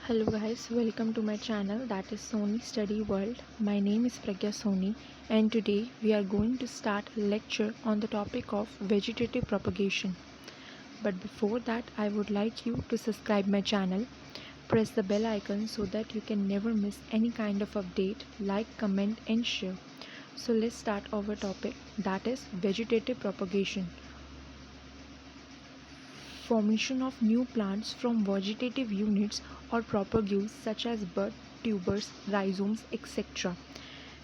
Hello guys, welcome to my channel that is Sony Study World. My name is Pragya Soni and today we are going to start a lecture on the topic of vegetative propagation. But before that I would like you to subscribe my channel, press the bell icon so that you can never miss any kind of update, like, comment and share. So let's start our topic, that is vegetative propagation. Formation of new plants from vegetative units or propagules such as bud, tubers, rhizomes, etc.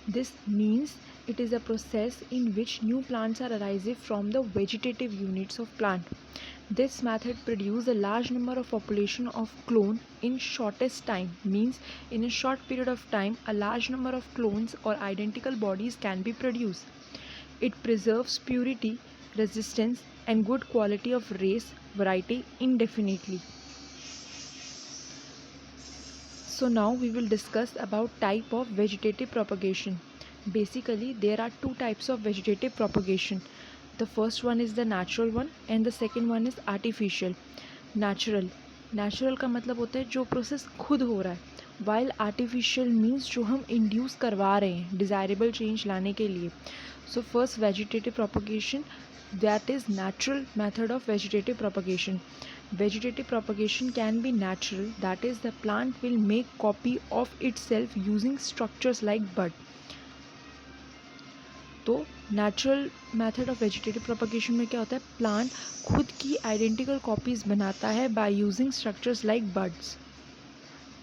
This means it is a process in which new plants are arising from the vegetative units of plant. This method produces a large number of population of clone in shortest time, means in a short period of time a large number of clones or identical bodies can be produced. It preserves purity, resistance and good quality of race variety indefinitely. So now we will discuss about type of vegetative propagation. Basically there are two types of vegetative propagation. The first one is the natural one and the second one is artificial. Natural का मतलब होता है जो process खुद हो रहा है, while artificial means जो हम इंड्यूस करवा रहे हैं डिज़ायरेबल चेंज लाने के लिए. So first vegetative propagation, that is natural method of vegetative propagation. Vegetative propagation can be natural, that is the plant will make copy of itself using structures like bud. तो natural method of vegetative propagation में क्या होता है, plant खुद की identical copies बनाता है by using structures like buds.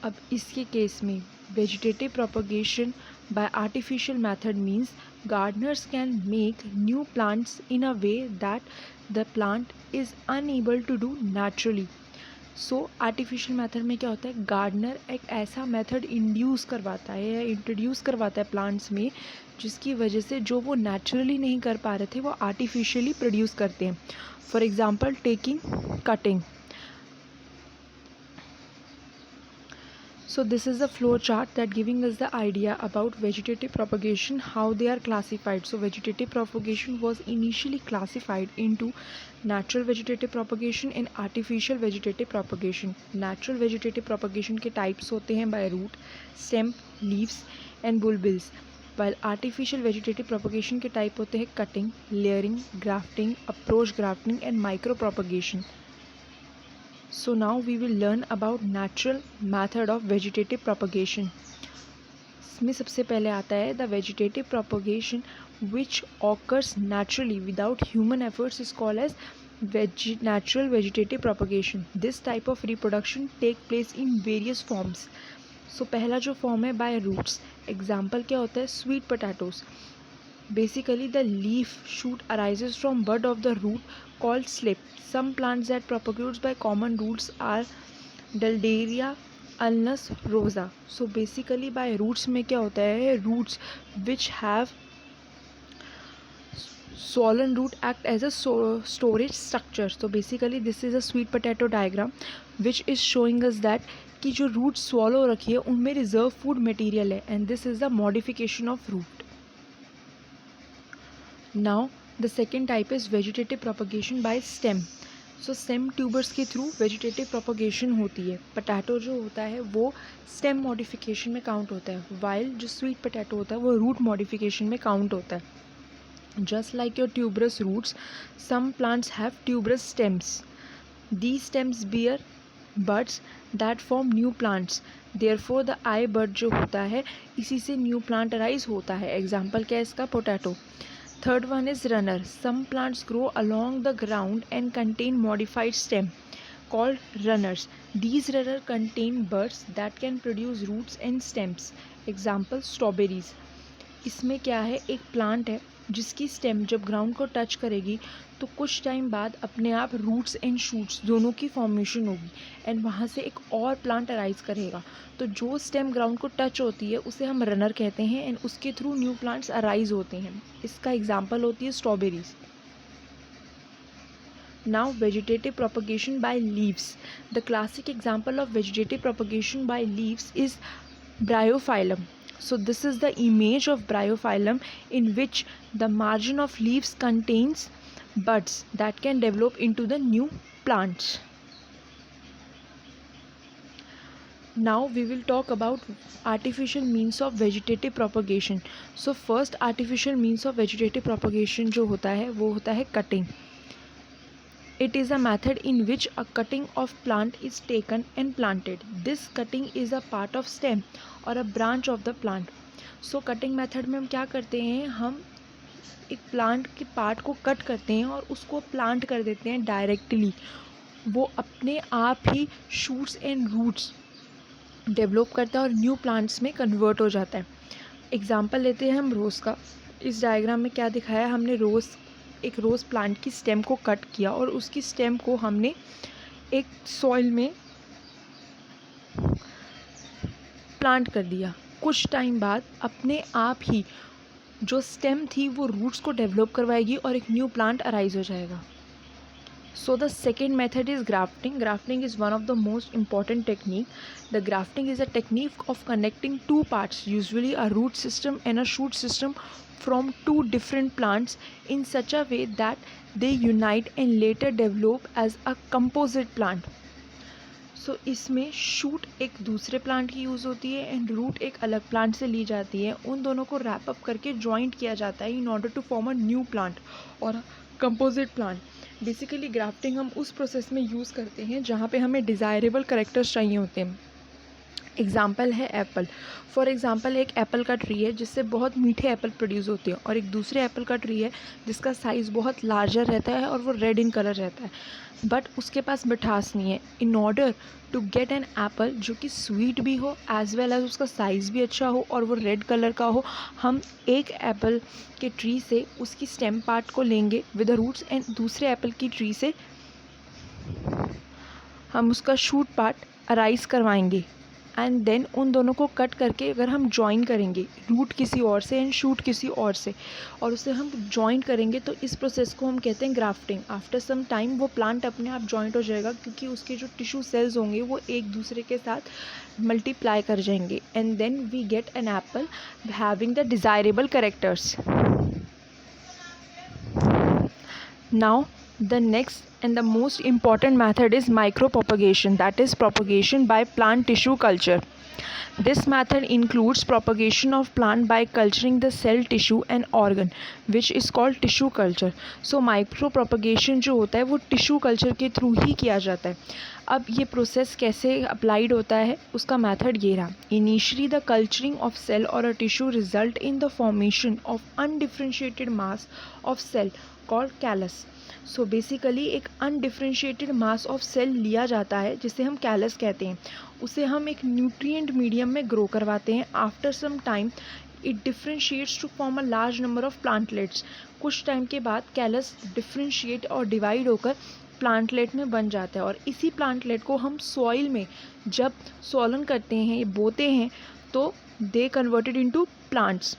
अब इसके केस में vegetative propagation by artificial method means gardeners can make new plants in a way that the plant is unable to do naturally. So artificial method में क्या होता है, gardener एक ऐसा method induce करवाता है या इंट्रोड्यूस करवाता है प्लांट्स में जिसकी वजह से जो वो नेचुरली नहीं कर पा रहे थे वो आर्टिफिशियली प्रोड्यूस करते हैं. For example taking cutting. So this is the flow chart that giving us the idea about vegetative propagation, how they are classified. So vegetative propagation was initially classified into natural vegetative propagation and artificial vegetative propagation. Natural vegetative propagation के types होते हैं by root, stem, leaves and bulbils. While artificial vegetative propagation के type होते हैं cutting, layering, grafting, approach grafting and micro propagation. So now we will learn about natural method of vegetative propagation. इसमें सबसे पहले आता है the vegetative propagation which occurs naturally without human efforts is called as natural vegetative propagation. This type of reproduction take place in various forms. So पहला जो form है by roots. Example क्या होता है, sweet potatoes. Basically the leaf shoot arises from bud of the root called slip. Some plants that propagate by common roots are Dalderia, Ulmus rosa. So basically by roots में क्या होता है, roots which have swollen root act as a storage structure. So basically this is a sweet potato diagram which is showing us that कि जो root swallow रखी है उनमें reserve food material है and this is the modification of root. Now the second type is vegetative propagation by stem. So stem tubers के through vegetative propagation होती है. Potato जो होता है वो stem modification में count होता है, while जो sweet potato होता है वो root modification में count होता है. Just like your tuberous roots, some plants have tuberous stems. These stems bear buds that form new plants. Therefore the eye bud जो होता है इसी से new plant arise होता है. Example क्या है इसका, potato. Third one is runner. Some plants grow along the ground and contain modified stem called runners. These runners contain buds that can produce roots and stems. Example strawberries. इसमें क्या है, एक plant है जिसकी stem जब ground को touch करेगी तो कुछ टाइम बाद अपने आप रूट्स एंड शूट्स दोनों की फॉर्मेशन होगी एंड वहाँ से एक और प्लांट अराइज करेगा. तो जो स्टेम ग्राउंड को टच होती है उसे हम रनर कहते हैं एंड उसके थ्रू न्यू प्लांट्स अराइज होते हैं. इसका एग्जाम्पल होती है strawberries. Now vegetative propagation by leaves. The classic example of vegetative propagation by leaves is Bryophyllum. So this is the image of Bryophyllum in which the margin of leaves contains buds that can develop into the new plants. Now we will talk about artificial means of vegetative propagation. So first artificial means of vegetative propagation जो होता है वो होता है cutting. It is a method in which a cutting of plant is taken and planted. This cutting is a part of stem or a branch of the plant. So cutting method में हम क्या करते हैं, हम एक plant के part को cut करते हैं और उसको प्लांट कर देते हैं डायरेक्टली. वो अपने आप ही शूट्स एंड रूट्स डेवलप करता है और न्यू प्लांट्स में कन्वर्ट हो जाता है. एग्जाम्पल लेते हैं हम रोज़ का. इस डायग्राम में क्या दिखाया है, हमने एक रोज़ प्लांट की स्टेम को कट किया और उसकी स्टेम को हमने एक सॉइल में प्लांट कर दिया. कुछ टाइम बाद अपने आप ही जो स्टेम थी वो रूट्स को डेवलप करवाएगी और एक न्यू प्लांट अराइज हो जाएगा. So the second method is grafting. Grafting is one of the most important technique. The grafting is a technique of connecting two parts, usually a root system and a shoot system, from two different plants in such a way that they unite and later develop as a composite plant. So इसमें shoot एक दूसरे plant की use होती है and root एक अलग plant से ली जाती है. उन दोनों को रैप अप करके जॉइंट किया जाता है in order to form a new plant और कंपोजिट प्लांट. बेसिकली ग्राफ्टिंग हम उस प्रोसेस में यूज़ करते हैं जहाँ पे हमें डिज़ायरेबल कैरेक्टर्स चाहिए होते हैं. एग्ज़ाम्पल है एप्पल. फॉर एग्ज़ाम्पल एक एप्पल का ट्री है जिससे बहुत मीठे एप्पल प्रोड्यूस होते हैं और एक दूसरे एप्पल का ट्री है जिसका साइज़ बहुत लार्जर रहता है और वो रेड इन कलर रहता है बट उसके पास मिठास नहीं है. In order to get an apple जो कि स्वीट भी हो एज वेल एज उसका साइज़ भी अच्छा हो और वो रेड कलर का हो, हम एक एप्पल के ट्री से उसकी स्टेम पार्ट को लेंगे विद द रूट्स एंड दूसरे एप्पल की ट्री से हम उसका शूट पार्ट अराइज करवाएंगे एंड देन उन दोनों को कट करके अगर हम जॉइन करेंगे रूट किसी और से एंड शूट किसी और से और उसे हम जॉइन करेंगे तो इस प्रोसेस को हम कहते हैं ग्राफ्टिंग. आफ्टर सम टाइम वो प्लांट अपने आप जॉइंट हो जाएगा क्योंकि उसके जो टिश्यू सेल्स होंगे वो एक दूसरे के साथ मल्टीप्लाई कर जाएंगे and then we get an apple having the desirable characters. Now the next and the most important method is micropropagation, that is propagation by plant tissue culture. This method includes propagation of plant by culturing the cell tissue and organ which is called tissue culture. So micropropagation जो होता है वो tissue culture के through ही किया जाता है. अब ये प्रोसेस कैसे अप्लाइड होता है उसका मेथड ये रहा. Initially the culturing of cell और a tissue result in the formation of undifferentiated mass of cell called callus. So basically एक अनडिफ्रेंशिएटेड मास ऑफ सेल लिया जाता है जिसे हम कैलस कहते हैं. उसे हम एक न्यूट्रिएंट मीडियम में ग्रो करवाते हैं. After some time it differentiates to form a large number of plantlets. कुछ टाइम के बाद कैलस डिफ्रेंशिएट और डिवाइड होकर प्लांटलेट में बन जाता है और इसी प्लांटलेट को हम सॉइल में जब सॉलन करते हैं बोते हैं तो दे कन्वर्टेड इनटू प्लांट्स.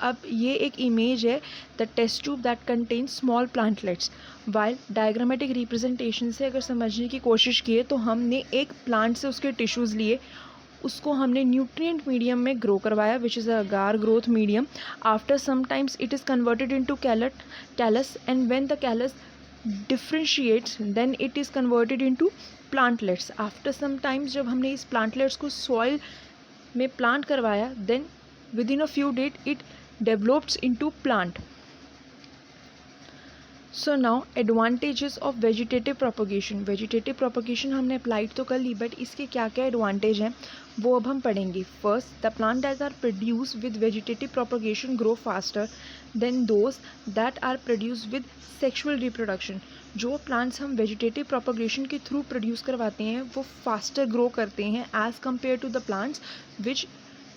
अब ये एक इमेज है the test tube that contain small plantlets. While diagrammatic representation से अगर समझने की कोशिश किए तो हमने एक प्लांट से उसके टिश्यूज़ लिए, उसको हमने न्यूट्रिएंट मीडियम में ग्रो करवाया which is a agar growth medium. After some times it is converted into callus and when the callus differentiates then it is converted into plantlets. After some times जब हमने इस plantlets को soil में plant करवाया then within a few days it develops into plant. So now advantages of vegetative propagation. Vegetative propagation हमने applied तो कर ली but इसके क्या क्या advantage हैं वो अब हम पढ़ेंगे. First, the plant that are produced with vegetative propagation grow faster than those that are produced with sexual reproduction. जो plants हम vegetative propagation के through produce करवाते हैं वो faster grow करते हैं as compared to the plants which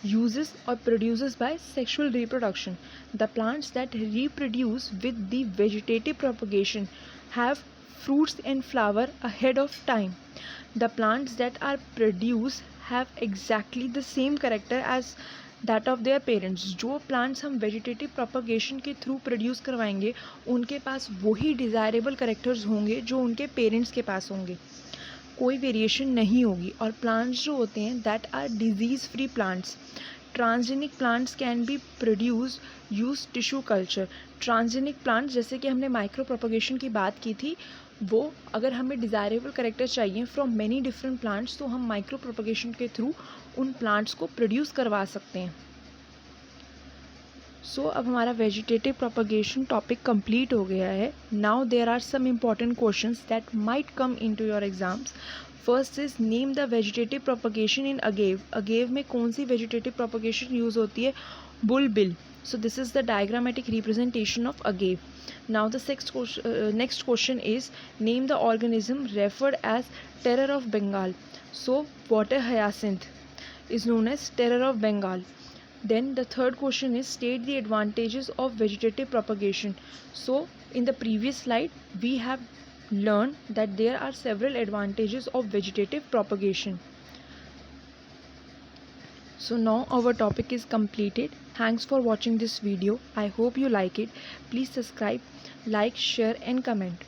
uses or produces by sexual reproduction. The plants that reproduce with the vegetative propagation have fruits and flower ahead of time. The plants that are produced have exactly the same character as that of their parents. जो plants हम vegetative propagation के through produce करवाएंगे उनके पास वही desirable characters होंगे जो उनके parents के पास होंगे, कोई वेरिएशन नहीं होगी. और प्लांट्स जो होते हैं that are disease free plants. Transgenic plants can be produce use tissue culture. Transgenic plants जैसे कि हमने माइक्रो प्रोपगेशन की बात की थी वो अगर हमें डिज़ायरेबल करेक्टर चाहिए फ्रॉम मैनी डिफरेंट प्लांट्स, तो हम माइक्रो प्रोपगेशन के थ्रू उन प्लांट्स को प्रोड्यूस करवा सकते हैं। अब हमारा वेजिटेटिव प्रोपगेशन टॉपिक कंप्लीट हो गया है। Now there are some important questions that might come into your exams. First is name the vegetative propagation in agave. Agave में कौन सी वेजिटेटिव प्रोपगेशन यूज़ होती है? बुलबिल। So this is the diagrammatic representation of agave. Now the next question is name the organism referred as terror of Bengal. So water hyacinth is known as terror of Bengal. Then the third question is state the advantages of vegetative propagation. So in the previous slide we have learned that there are several advantages of vegetative propagation. So now our topic is completed. Thanks for watching this video. I hope you like it. Please subscribe, like, share and comment.